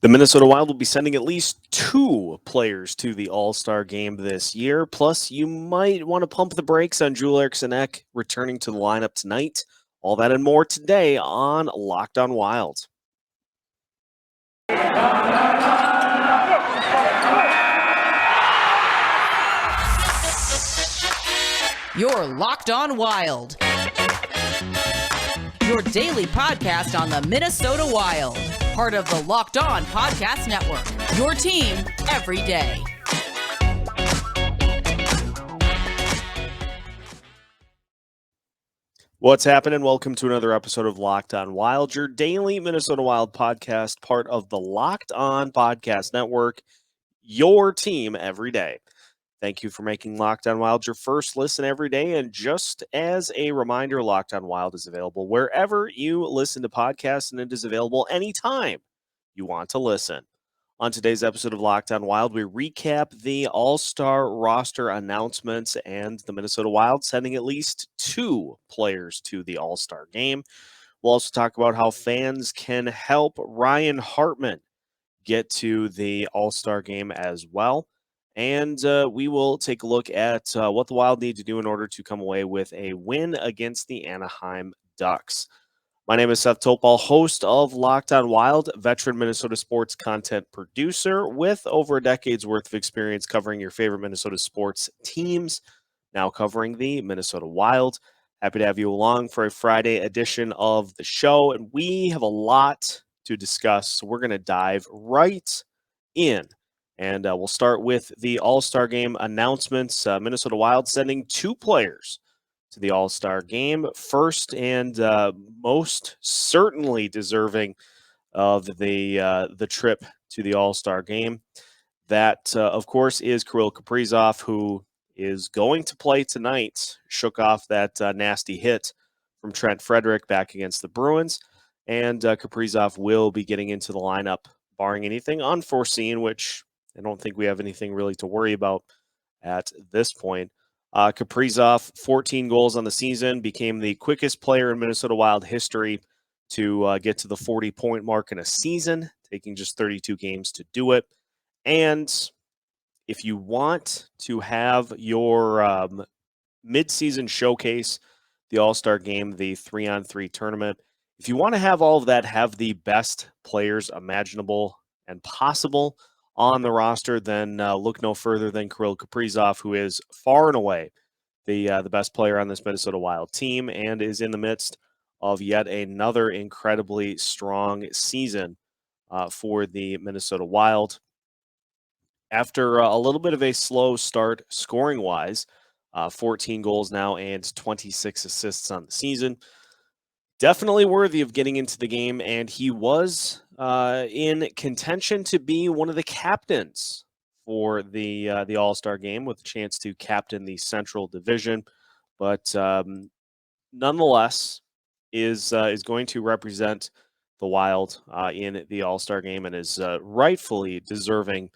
The Minnesota Wild will be sending at least two players to the All Star game this year. Plus, you might want to pump the brakes on Joel Eriksson Ek returning to the lineup tonight. All that and more today on Locked On Wild. You're Locked On Wild, your daily podcast on the Minnesota Wild, part of the Locked On Podcast Network, your team every day. What's happening? Welcome to another episode of Locked On Wild, your daily Minnesota Wild podcast, part of the Locked On Podcast Network, your team every day. Thank you for making Locked On Wild your first listen every day. And just as a reminder, Locked On Wild is available wherever you listen to podcasts, and it is available anytime you want to listen. On today's episode of Locked On Wild, we recap the All-Star roster announcements and the Minnesota Wild sending at least two players to the All-Star game. We'll also talk about how fans can help Ryan Hartman get to the All-Star game as well. And we will take a look at what the Wild need to do in order to come away with a win against the Anaheim Ducks. My name is Seth Topal, host of Locked On Wild, veteran Minnesota sports content producer with over a decade's worth of experience covering your favorite Minnesota sports teams, now covering the Minnesota Wild. Happy to have you along for a Friday edition of the show, and we have a lot to discuss, so we're going to dive right in. And we'll start with the All-Star Game announcements. Minnesota Wild sending two players to the All-Star Game. First and most certainly deserving of the trip to the All-Star Game. That, of course, is Kirill Kaprizov, who is going to play tonight. Shook off that nasty hit from Trent Frederick back against the Bruins. And Kaprizov will be getting into the lineup, barring anything unforeseen, which I don't think we have anything really to worry about at this point. Kaprizov, 14 goals on the season, became the quickest player in Minnesota Wild history to get to the 40-point mark in a season, taking just 32 games to do it. And if you want to have your mid-season showcase, the All-Star Game, the 3-on-3 tournament, if you want to have all of that, have the best players imaginable and possible on the roster, then look no further than Kirill Kaprizov, who is far and away the best player on this Minnesota Wild team and is in the midst of yet another incredibly strong season for the Minnesota Wild. After a little bit of a slow start scoring-wise, 14 goals now and 26 assists on the season, definitely worthy of getting into the game, and he was in contention to be one of the captains for the All-Star Game, with a chance to captain the Central Division, but nonetheless is going to represent the Wild in the All-Star Game and is rightfully deserving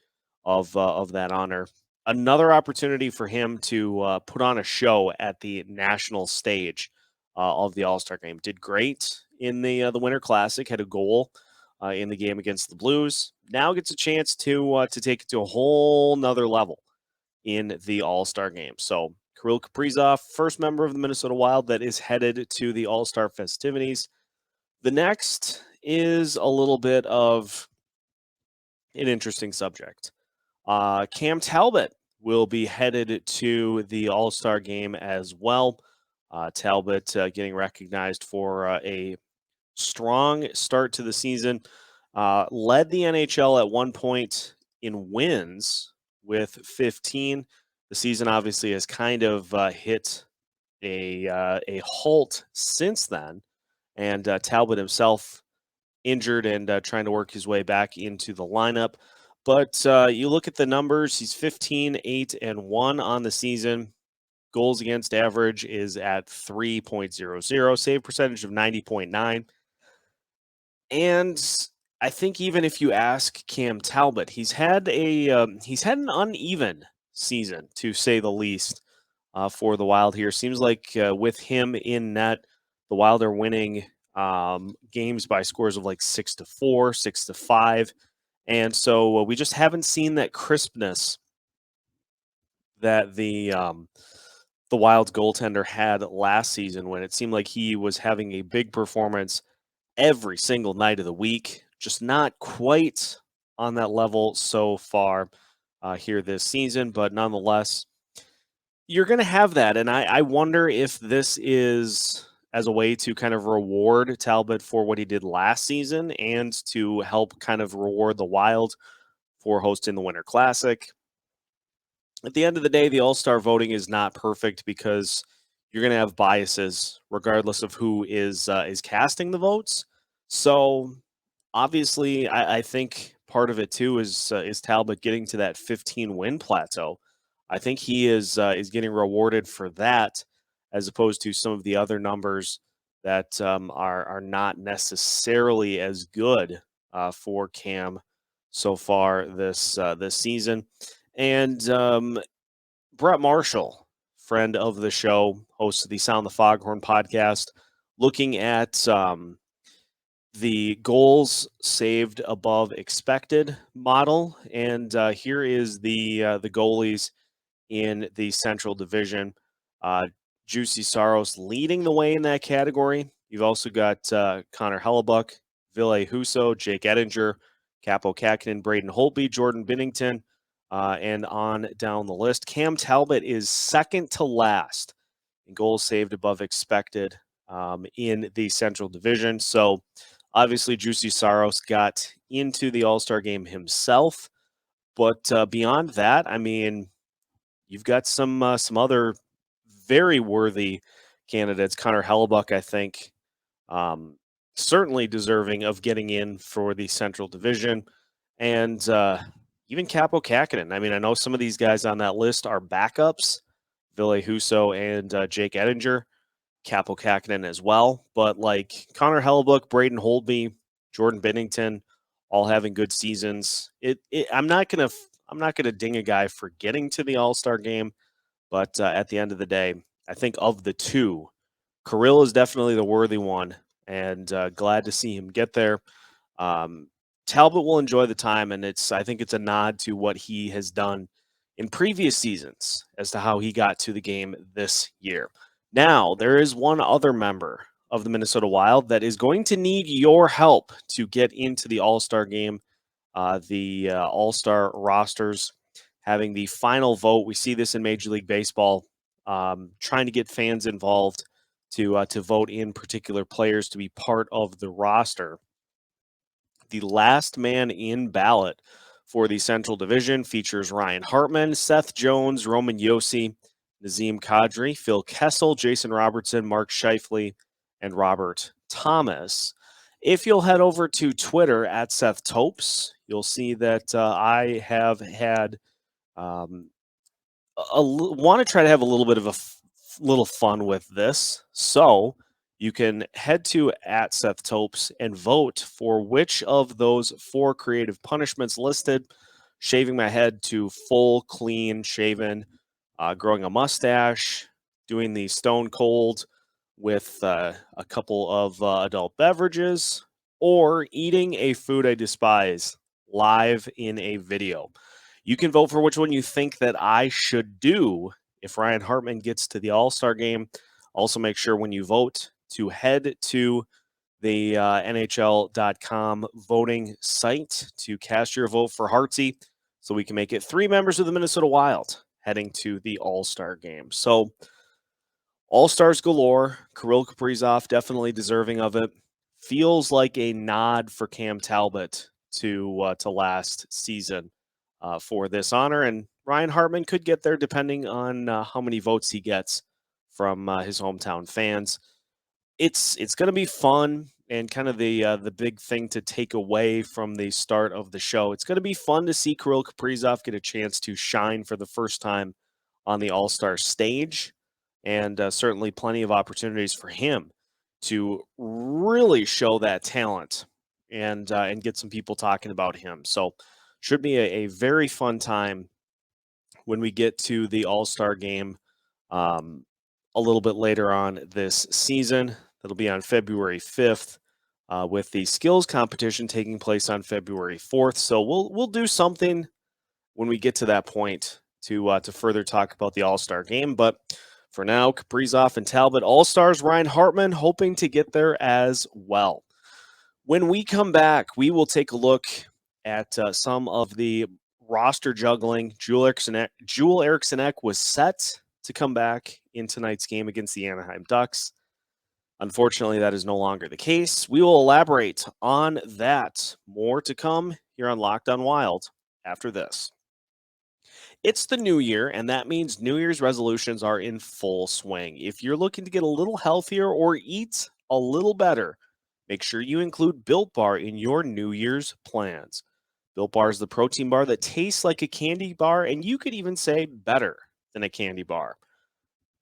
of that honor. Another opportunity for him to put on a show at the national stage of the All-Star Game. Did great in the Winter Classic, had a goal in the game against the Blues. Now gets a chance to take it to a whole nother level in the All-Star Game. So Kirill Kaprizov, first member of the Minnesota Wild that is headed to the All-Star festivities. The next is a little bit of an interesting subject. Cam Talbot will be headed to the All-Star Game as well. Talbot getting recognized for a strong start to the season. Led the NHL at one point in wins with 15. The season obviously has kind of hit a halt since then. And Talbot himself injured and trying to work his way back into the lineup. But you look at the numbers, he's 15, 8, and 1 on the season. Goals against average is at 3.00, save percentage of 90.9. And I think even if you ask Cam Talbot, he's had an uneven season, to say the least, for the Wild here. Seems like with him in net, the Wild are winning games by scores of like 6-4, 6-5, And so we just haven't seen that crispness that the Wild's goaltender had last season when it seemed like he was having a big performance every single night of the week. Just not quite on that level so far here this season, but nonetheless, you're going to have that. And I wonder if this is as a way to kind of reward Talbot for what he did last season and to help kind of reward the Wild for hosting the Winter Classic. At the end of the day, the All-Star voting is not perfect because you're going to have biases regardless of who is casting the votes. So obviously, I think part of it too is Talbot getting to that 15 win plateau. I think he is getting rewarded for that, as opposed to some of the other numbers that are not necessarily as good for Cam so far this season. And Brett Marshall, friend of the show, host of the Sound the Foghorn podcast, looking at the goals saved above expected model, and here is the goalies in the Central Division. Juicy Saros leading the way in that category. You've also got Connor Hellebuck, Ville Husso, Jake Ettinger, Capo Kakinen, Braden Holtby, Jordan Binnington, and on down the list. Cam Talbot is second to last in goals saved above expected in the Central Division. So obviously, Juicy Saros got into the All-Star game himself. But beyond that, I mean, you've got some other very worthy candidates. Connor Hellebuck, I think, um, certainly deserving of getting in for the Central Division, and even Capo Kakinen. I mean, I know some of these guys on that list are backups, Ville Husso and Jake Ettinger, Capo Kakinen as well. But like Connor Hellebuck, Braden Holtby, Jordan Binnington, all having good seasons. I'm not gonna ding a guy for getting to the All Star game, but at the end of the day, I think of the two, Kirill is definitely the worthy one, and glad to see him get there. Um, Talbot will enjoy the time, and I think it's a nod to what he has done in previous seasons as to how he got to the game this year. Now, there is one other member of the Minnesota Wild that is going to need your help to get into the All Star game. The All Star rosters having the final vote. We see this in Major League Baseball, trying to get fans involved to vote in particular players to be part of the roster. The last man in ballot for the Central Division features Ryan Hartman, Seth Jones, Roman Yossi, Nazem Kadri, Phil Kessel, Jason Robertson, Mark Scheifele, and Robert Thomas. If you'll head over to Twitter at Seth Topes, you'll see that I have had want to try to have a little bit of a little fun with this. So you can head to at Seth Topes and vote for which of those 4 creative punishments listed: shaving my head to full, clean shaven, growing a mustache, doing the stone cold with a couple of adult beverages, or eating a food I despise live in a video. You can vote for which one you think that I should do if Ryan Hartman gets to the All-Star game. Also, make sure when you vote to head to the NHL.com voting site to cast your vote for Hartsey so we can make it 3 members of the Minnesota Wild heading to the All-Star game. So, All-Stars galore. Kirill Kaprizov definitely deserving of it. Feels like a nod for Cam Talbot to last season for this honor, and Ryan Hartman could get there depending on how many votes he gets from his hometown fans. It's going to be fun, and kind of the big thing to take away from the start of the show. It's going to be fun to see Kirill Kaprizov get a chance to shine for the first time on the All-Star stage, and certainly plenty of opportunities for him to really show that talent and get some people talking about him. So should be a very fun time when we get to the All-Star game um, a little bit later on this season. That'll be on February 5th. with the skills competition taking place on February 4th. So we'll do something when we get to that point to further talk about the All Star game. But for now, Kaprizov and Talbot All Stars. Ryan Hartman hoping to get there as well. When we come back, we will take a look at some of the roster juggling. Jewel Eriksson was set to come back in tonight's game against the Anaheim Ducks. Unfortunately, that is no longer the case. We will elaborate on that. More to come here on Locked On Wild after this. It's the new year, and that means New Year's resolutions are in full swing. If you're looking to get a little healthier or eat a little better, make sure you include Built Bar in your New Year's plans. Built Bar is the protein bar that tastes like a candy bar, and you could even say better than a candy bar.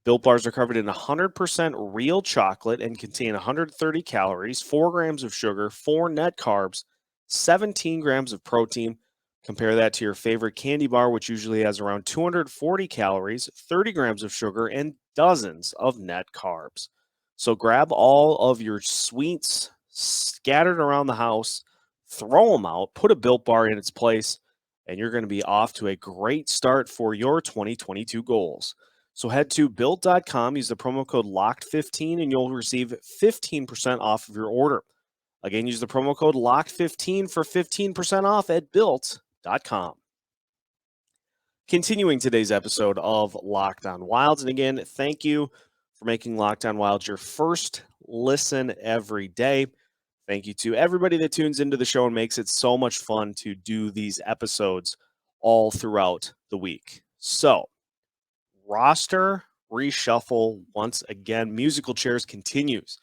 Built Bars are covered in 100% real chocolate and contain 130 calories, 4 grams of sugar, 4 net carbs, 17 grams of protein. Compare that to your favorite candy bar, which usually has around 240 calories, 30 grams of sugar, and dozens of net carbs. So grab all of your sweets scattered around the house, throw them out, put a Built Bar in its place, and you're going to be off to a great start for your 2022 goals. So head to built.com, use the promo code LOCKED15, and you'll receive 15% off of your order. Again, use the promo code LOCKED15 for 15% off at built.com. Continuing today's episode of Locked On Wilds. And again, thank you for making Locked On Wilds your first listen every day. Thank you to everybody that tunes into the show and makes it so much fun to do these episodes all throughout the week. So, roster reshuffle once again. Musical chairs continues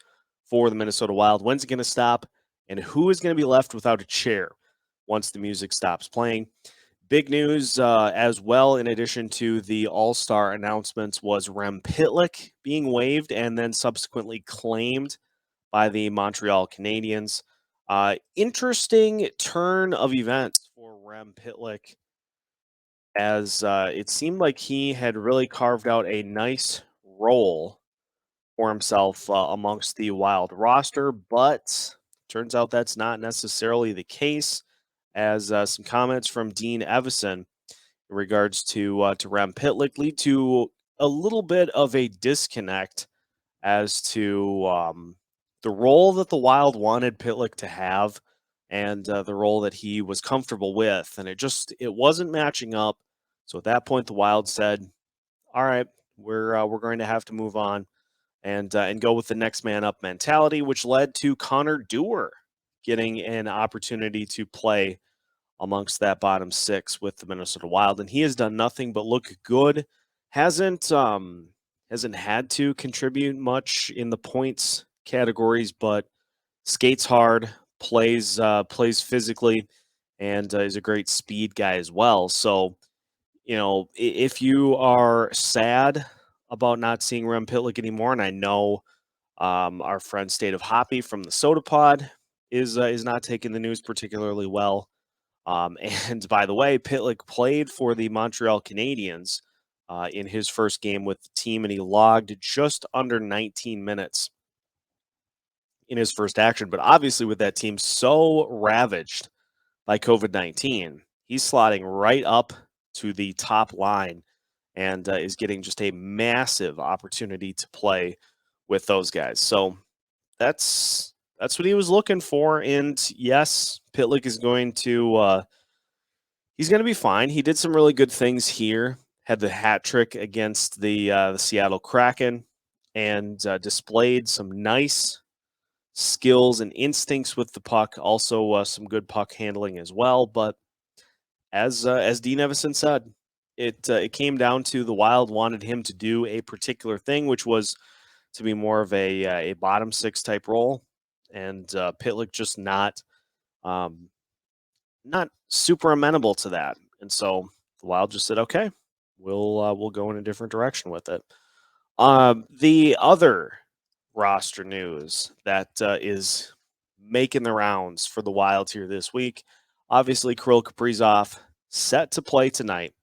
for the Minnesota Wild. When's it going to stop? And who is going to be left without a chair once the music stops playing? Big news as well, in addition to the All-Star announcements, was Rem Pitlick being waived and then subsequently claimed by the Montreal Canadiens. Interesting turn of events for Rem Pitlick, as it seemed like he had really carved out a nice role for himself amongst the Wild roster, but turns out that's not necessarily the case, as some comments from Dean Evison in regards to Rem Pitlick lead to a little bit of a disconnect as to the role that the Wild wanted Pitlick to have and the role that he was comfortable with, and it wasn't matching up. So at that point, the Wild said, "All right, we're going to have to move on and go with the next man up mentality," which led to Connor Dewar getting an opportunity to play amongst that bottom six with the Minnesota Wild, and he has done nothing but look good. Hasn't had to contribute much in the points categories, but skates hard, plays physically, and is a great speed guy as well. So, if you are sad about not seeing Rem Pitlick anymore, and I know our friend State of Hoppy from the Soda Pod is not taking the news particularly well. And by the way, Pitlick played for the Montreal Canadiens in his first game with the team, and he logged just under 19 minutes in his first action. But obviously, with that team so ravaged by COVID-19, he's slotting right up to the top line and is getting just a massive opportunity to play with those guys. So that's what he was looking for. And yes, Pitlick is going to he's going to be fine. He did some really good things here. Had the hat trick against the Seattle Kraken and displayed some nice skills and instincts with the puck. Also, some good puck handling as well. But as Dean Evison said, it came down to the Wild wanted him to do a particular thing, which was to be more of a bottom six type role, and Pitlick just not super amenable to that. And so the Wild just said, "Okay, we'll go in a different direction with it." The other roster news that is making the rounds for the Wild here this week, obviously Kirill Kaprizov set to play tonight,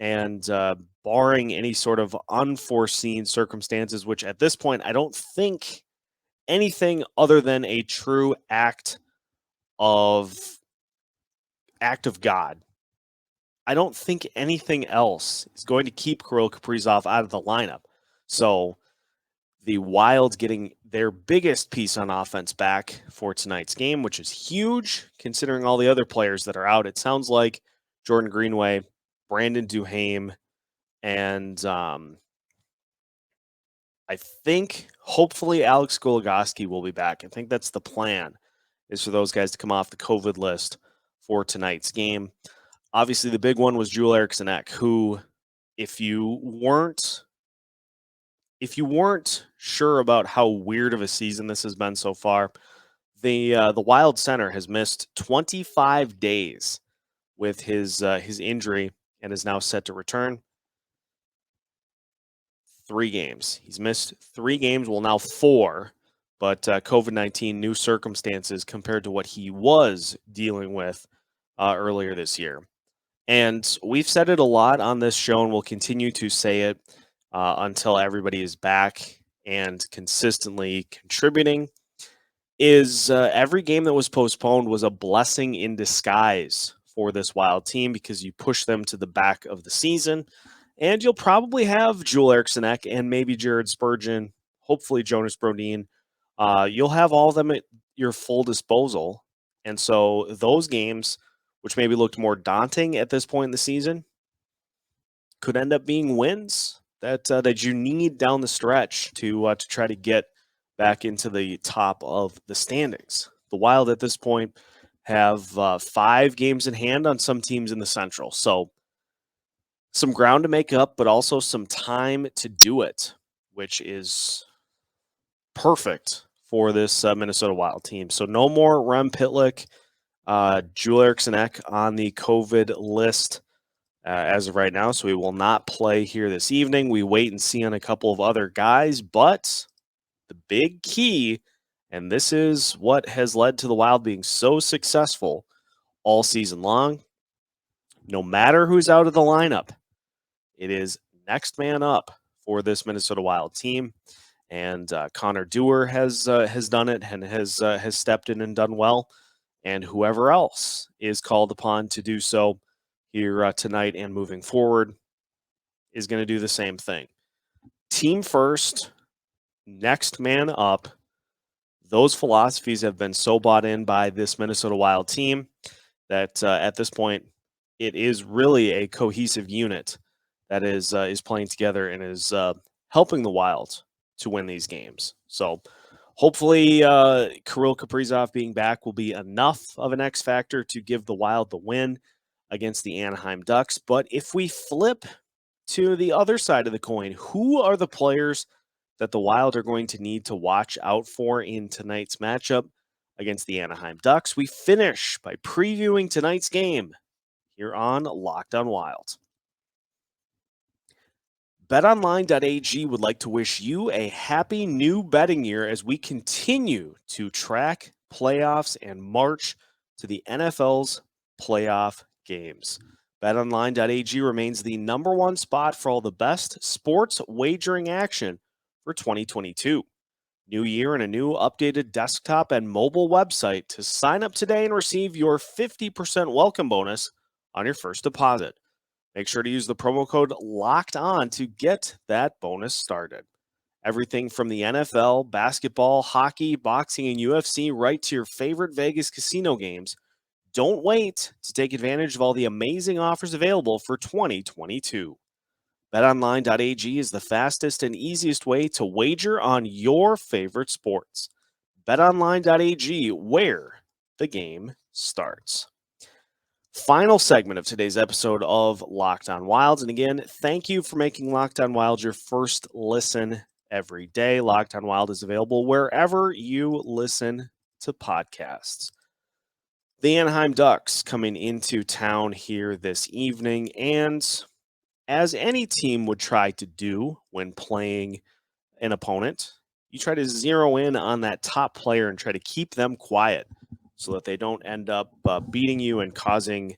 and barring any sort of unforeseen circumstances, which at this point I don't think anything other than a true act of God. I don't think anything else is going to keep Kirill Kaprizov out of the lineup. So the Wild getting their biggest piece on offense back for tonight's game, which is huge considering all the other players that are out. It sounds like Jordan Greenway, Brandon Duhaime, and I think hopefully Alex Goligoski will be back. I think that's the plan, is for those guys to come off the COVID list for tonight's game. Obviously, the big one was Joel Eriksson Ek, who, if you weren't sure about how weird of a season this has been so far, the Wild center has missed 25 days with his injury and is now set to return. 3 games. He's missed 3 games, well, now 4, but COVID-19, new circumstances compared to what he was dealing with earlier this year. And we've said it a lot on this show, and we'll continue to say it until everybody is back and consistently contributing, is every game that was postponed was a blessing in disguise for this Wild team, because you push them to the back of the season, and you'll probably have Joel Eriksson Ek and maybe Jared Spurgeon, hopefully Jonas Brodin. You'll have all of them at your full disposal. And so those games, which maybe looked more daunting at this point in the season, could end up being wins that you need down the stretch to try to get back into the top of the standings. The Wild at this point have 5 games in hand on some teams in the Central. So some ground to make up, but also some time to do it, which is perfect for this Minnesota Wild team. So no more Rem Pitlick, Joel Eriksson Ek on the COVID list as of right now, so we will not play here this evening. We wait and see on a couple of other guys, but the big key, and this is what has led to the Wild being so successful all season long, no matter who's out of the lineup, it is next man up for this Minnesota Wild team. And Connor Dewar has done it and has stepped in and done well. And whoever else is called upon to do so here tonight and moving forward is going to do the same thing. Team first, next man up. Those philosophies have been so bought in by this Minnesota Wild team that at this point, it is really a cohesive unit that is playing together and is helping the Wild to win these games. So hopefully Kirill Kaprizov being back will be enough of an X factor to give the Wild the win against the Anaheim Ducks. But if we flip to the other side of the coin, who are the players that the Wild are going to need to watch out for in tonight's matchup against the Anaheim Ducks? We finish by previewing tonight's game here on Locked On Wild. BetOnline.ag would like to wish you a happy new betting year as we continue to track playoffs and march to the NFL's playoff games. BetOnline.ag remains the number one spot for all the best sports wagering action for 2022. New year and a new updated desktop and mobile website to sign up today and receive your 50% welcome bonus on your first deposit. Make sure to use the promo code LOCKED ON to get that bonus started. Everything from the NFL, basketball, hockey, boxing, and UFC, right to your favorite Vegas casino games. Don't wait to take advantage of all the amazing offers available for 2022. BetOnline.ag is the fastest and easiest way to wager on your favorite sports. BetOnline.ag, where the game starts. Final segment of today's episode of Locked On Wilds. And again, thank you for making Locked On Wild your first listen every day. Locked On Wild is available wherever you listen to podcasts. The Anaheim Ducks coming into town here this evening, and as any team would try to do when playing an opponent, you try to zero in on that top player and try to keep them quiet so that they don't end up beating you and causing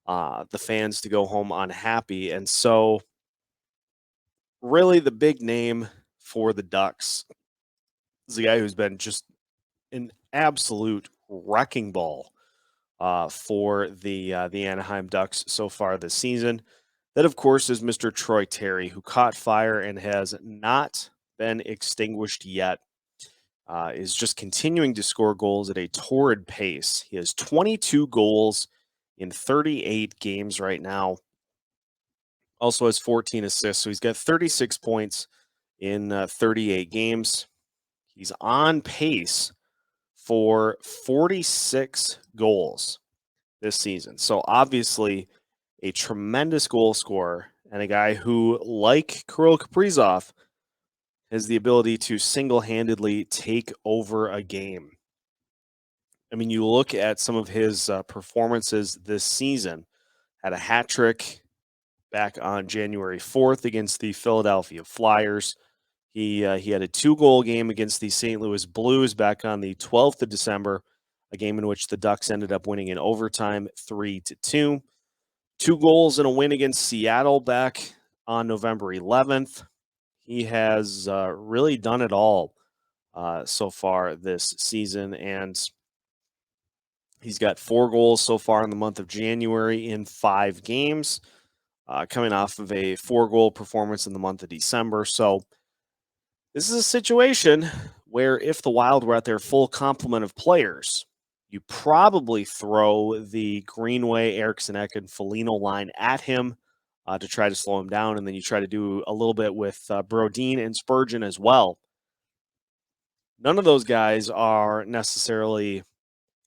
the fans to go home unhappy. And so really the big name for the Ducks This is a guy who's been just an absolute wrecking ball for the Anaheim Ducks so far this season. That, of course, is Mr. Troy Terry, who caught fire and has not been extinguished yet. Is just continuing to score goals at a torrid pace. He has 22 goals in 38 games right now. Also has 14 assists, so he's got 36 points in 38 games. He's on pace for 46 goals this season. So obviously a tremendous goal scorer and a guy who, like Kirill Kaprizov, has the ability to single-handedly take over a game. I mean, you look at some of his performances this season. Had a hat trick back on January 4th against the Philadelphia Flyers. He had a 2-goal game against the St. Louis Blues back on the 12th of December, a game in which the Ducks ended up winning in overtime 3-2. 2 goals and a win against Seattle back on November 11th. He has really done it all so far this season, and he's got 4 goals so far in the month of January in 5 games, coming off of a 4-goal performance in the month of December. So this is a situation where if the Wild were at their full complement of players, you probably throw the Greenway, Eriksson Ek, and Foligno line at him to try to slow him down, and then you try to do a little bit with Brodin and Spurgeon as well. None of those guys are necessarily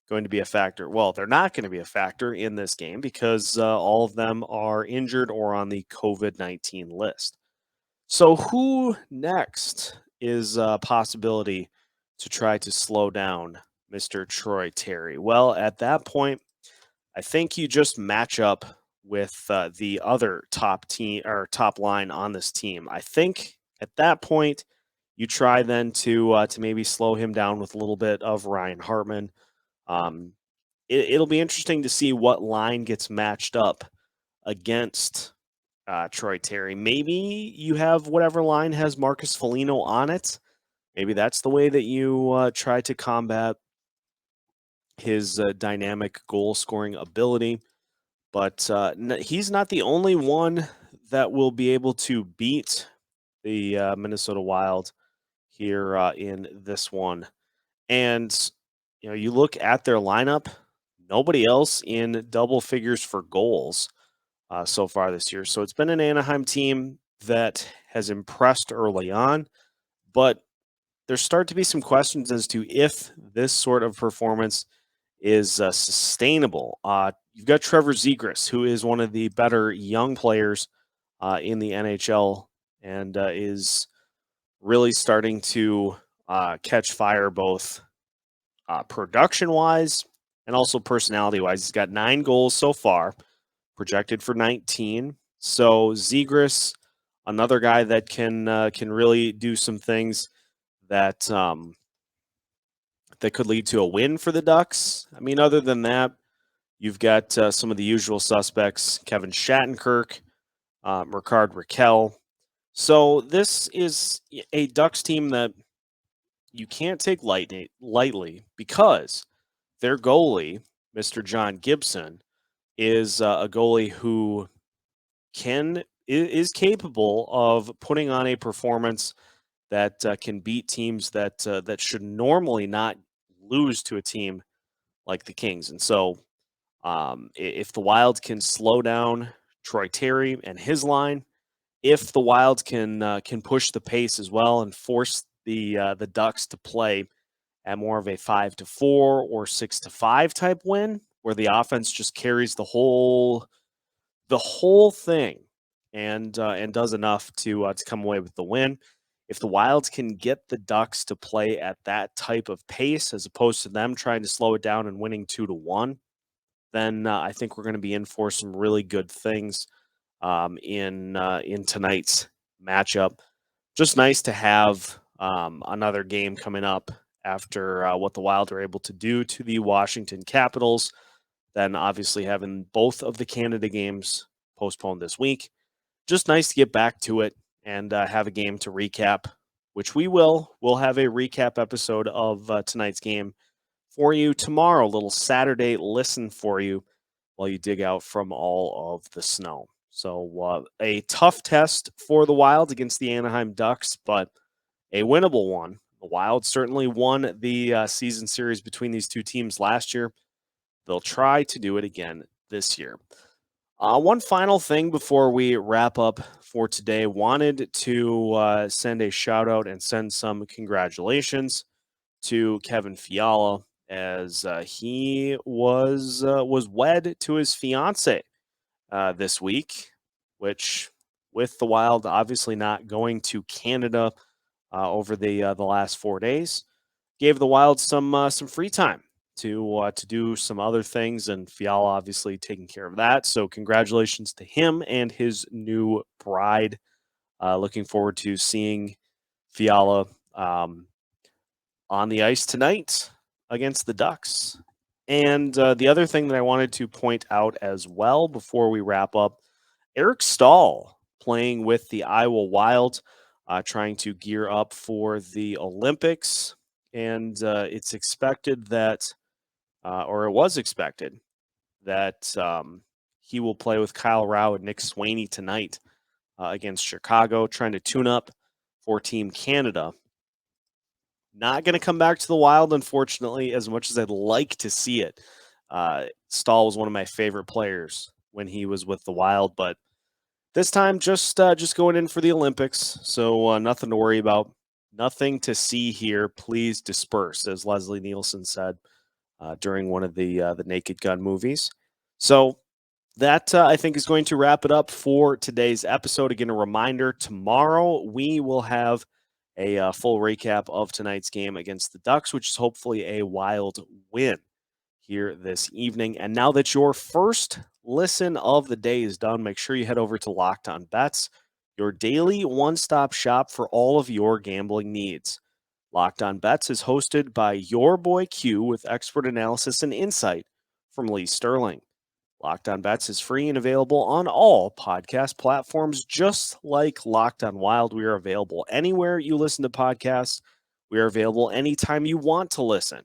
going to be a factor. Well, they're not going to be a factor in this game because all of them are injured or on the COVID-19 list. So who next is a possibility to try to slow down Mr. Troy Terry? Well, at that point, I think you just match up with the other top team or top line on this team. I think at that point, you try then to maybe slow him down with a little bit of Ryan Hartman. It'll be interesting to see what line gets matched up against Troy Terry. Maybe you have whatever line has Marcus Foligno on it. Maybe that's the way that you try to combat his dynamic goal scoring ability. But he's not the only one that will be able to beat the Minnesota Wild here in this one. And you look at their lineup, nobody else in double figures for goals so far this year. So it's been an Anaheim team that has impressed early on, but there start to be some questions as to if this sort of performance is sustainable. You've got Trevor Zegras, who is one of the better young players in the NHL and is really starting to catch fire both production-wise and also personality-wise. He's got 9 goals so far, projected for 19. So Zegras, another guy that can really do some things that that could lead to a win for the Ducks. I mean, other than that, you've got some of the usual suspects: Kevin Shattenkirk, Ricard Raquel. So this is a Ducks team that you can't take lightly because their goalie, Mr. John Gibson, is a goalie who is capable of putting on a performance that can beat teams that should normally not lose to a team like the Kings. And so, if the Wild can slow down Troy Terry and his line, if the Wild can push the pace as well and force the Ducks to play at more of a 5-4 or 6-5 type win, where the offense just carries the whole thing and does enough to come away with the win. If the Wilds can get the Ducks to play at that type of pace, as opposed to them trying to slow it down and winning 2-1, then I think we're going to be in for some really good things in tonight's matchup. Just nice to have another game coming up after what the Wild are able to do to the Washington Capitals. Then obviously having both of the Canada games postponed this week. Just nice to get back to it and have a game to recap which we will. We'll have a recap episode of tonight's game for you tomorrow. A little Saturday listen for you while you dig out from all of the snow. So a tough test for the Wild against the Anaheim Ducks, but a winnable one. The Wild certainly won the season series between these two teams last year. They'll try to do it again this year. One final thing before we wrap up for today. Wanted to send a shout out and send some congratulations to Kevin Fiala as he was wed to his fiance this week, which with the Wild obviously not going to Canada over the last 4 days, gave the Wild some free time to do some other things, and Fiala obviously taking care of that. So congratulations to him and his new bride. Looking forward to seeing Fiala on the ice tonight against the Ducks. And the other thing that I wanted to point out as well before we wrap up, Eric Stahl playing with the Iowa Wild, trying to gear up for the Olympics. And it's expected that, or it was expected, that he will play with Kyle Rao and Nick Swaney tonight against Chicago, trying to tune up for Team Canada. Not going to come back to the Wild, unfortunately, as much as I'd like to see it. Stahl was one of my favorite players when he was with the Wild, but this time just going in for the Olympics, so nothing to worry about. Nothing to see here. Please disperse, as Leslie Nielsen said during one of the Naked Gun movies. So that, I think, is going to wrap it up for today's episode. Again, a reminder, tomorrow we will have a full recap of tonight's game against the Ducks, which is hopefully a Wild win here this evening. And now that your first listen of the day is done, make sure you head over to Locked On Bets, your daily one-stop shop for all of your gambling needs. Locked On Bets is hosted by your boy Q with expert analysis and insight from Lee Sterling. Locked On Bets is free and available on all podcast platforms, just like Locked On Wild. We are available anywhere you listen to podcasts. We are available anytime you want to listen.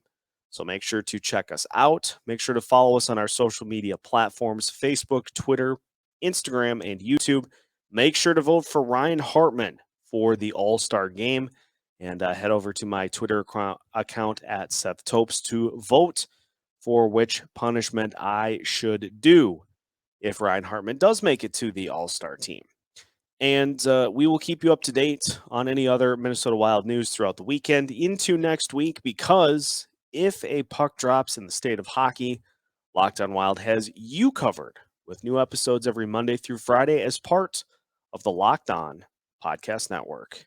So make sure to check us out. Make sure to follow us on our social media platforms, Facebook, Twitter, Instagram, and YouTube. Make sure to vote for Ryan Hartman for the All Star Game. And head over to my Twitter account at Seth Topes to vote for which punishment I should do if Ryan Hartman does make it to the All Star team. And we will keep you up to date on any other Minnesota Wild news throughout the weekend into next week, because if a puck drops in the state of hockey, Locked On Wild has you covered with new episodes every Monday through Friday as part of the Locked On Podcast Network.